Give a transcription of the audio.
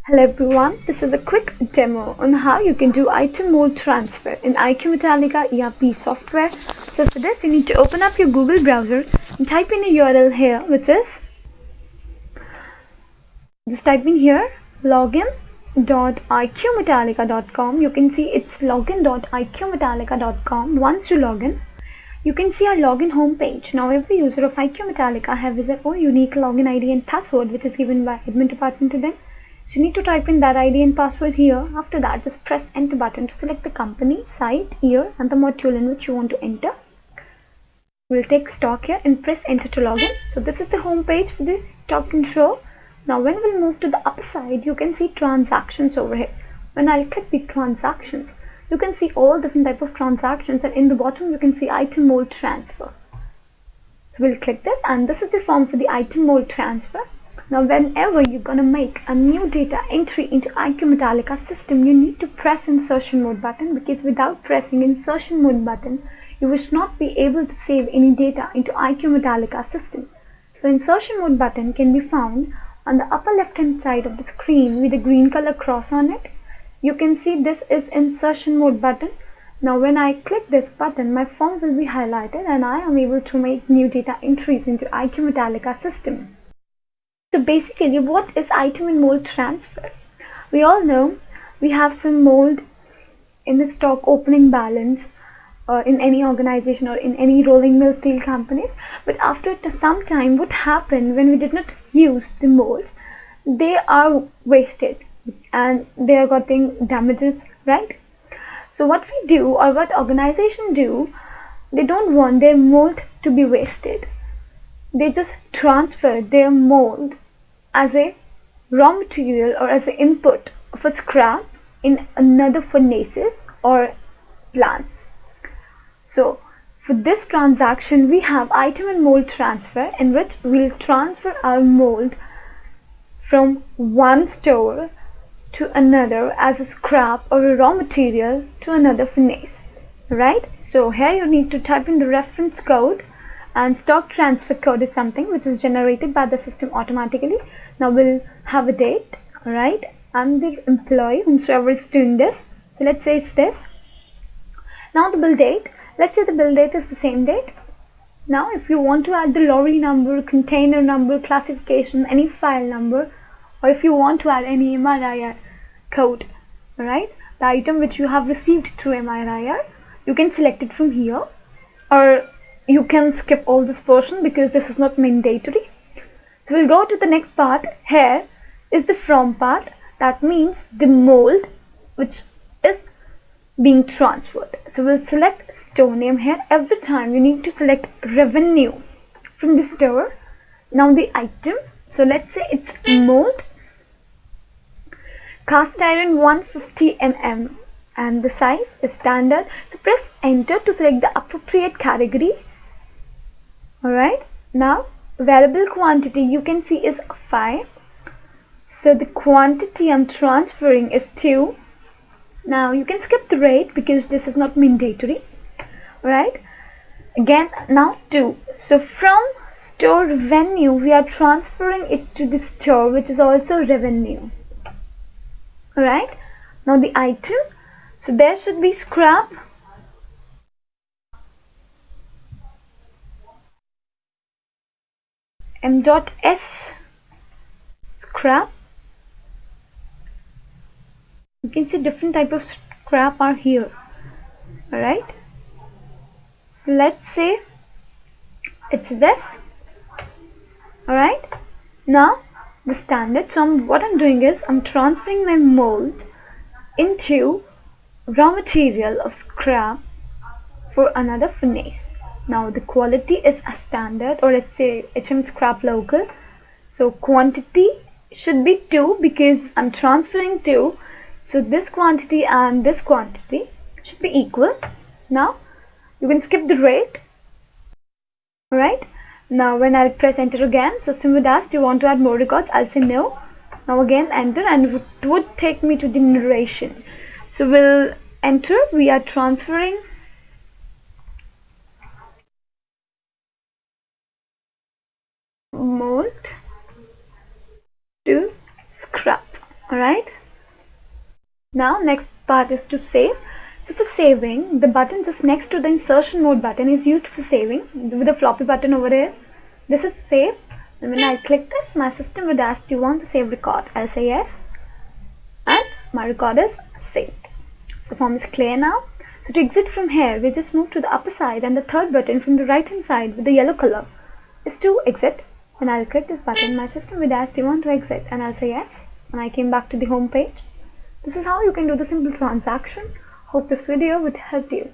Hello everyone, this is a quick demo on how you can do item mold transfer in iQ-Metallika ERP software. So for this you need to open up your Google browser and type in a URL here, which is just type in here login.iqmetallika.com. You can see it's login.iqmetallika.com. Once you log in, you can see our login homepage. Now every user of iQ-Metallika has their own unique login ID and password, which is given by admin department to them. So you need to type in that ID and password here. After that, just press enter button to select the company, site, year and the module in which you want to enter. We'll take stock here and press enter to login. So this is the home page for the stock control. Now when we'll move to the upper side, you can see transactions over here. When I'll click the transactions, you can see all different type of transactions, and in the bottom you can see item mold transfer. So we'll click this, and this is the form for the item mold transfer. Now whenever you're going to make a new data entry into iQ-Metallika system, you need to press insertion mode button, because without pressing insertion mode button, you will not be able to save any data into iQ-Metallika system. So insertion mode button can be found on the upper left hand side of the screen with a green color cross on it. You can see this is insertion mode button. Now when I click this button, my form will be highlighted and I am able to make new data entries into iQ-Metallika system. So basically, what is item and mold transfer? We all know we have some mold in the stock opening balance in any organization or in any rolling mill steel companies, but after some time, what happened when we did not use the molds? They are wasted and they are getting damages, right? So what we do, or what organization do, they don't want their mold to be wasted. They just transfer their mold as a raw material or as an input of a scrap in another furnaces or plants. So for this transaction, we have item and mold transfer, in which we'll transfer our mold from one store to another as a scrap or a raw material to another furnace, right? So here you need to type in the reference code, and stock transfer code is something which is generated by the system automatically. Now we'll have a date, right? I'm the employee, whomsoever is doing this. So let's say it's this. Now the bill date, let's say the bill date is the same date. Now if you want to add the lorry number, container number, classification, any file number, or if you want to add any MRIR code, right? The item which you have received through MRIR, you can select it from here, or you can skip all this portion because this is not mandatory. So we'll go to the next part. Here is the from part. That means the mold which is being transferred. So we'll select store name here. Every time you need to select revenue from the store. Now the item, so let's say it's mold cast iron 150 mm and the size is standard. So press enter to select the appropriate category. Alright, now variable quantity you can see is 5. So the quantity I'm transferring is 2. Now you can skip the rate because this is not mandatory. Right? Again, now 2. So from store revenue we are transferring it to the store which is also revenue. Alright, now the item, so there should be scrap. M.S scrap. You can see different type of scrap are here. Alright, so let's say it's this. Alright, now the standard. So what I'm doing is I'm transferring my mold into raw material of scrap for another furnace. Now the quality is a standard, or let's say HM scrap local. So quantity should be 2 because I'm transferring 2. So this quantity and this quantity should be equal. Now you can skip the rate. Alright. Now when I'll press enter again, system would ask, do you want to add more records? I'll say no. Now again enter, and it would take me to the narration. So we'll enter, we are transferring mold to scrap. Alright. Now next part is to save. So for saving, the button just next to the insertion mode button is used for saving with the floppy button over here. This is save, and when I click this, my system would ask, do you want to save record? I'll say yes, and my record is saved. So form is clear now. So to exit from here, we just move to the upper side, and the third button from the right hand side with the yellow color is to exit. When I'll click this button, my system would ask, do you want to exit? And I'll say yes, and I came back to the home page. This is how you can do the simple transaction. Hope this video would help you.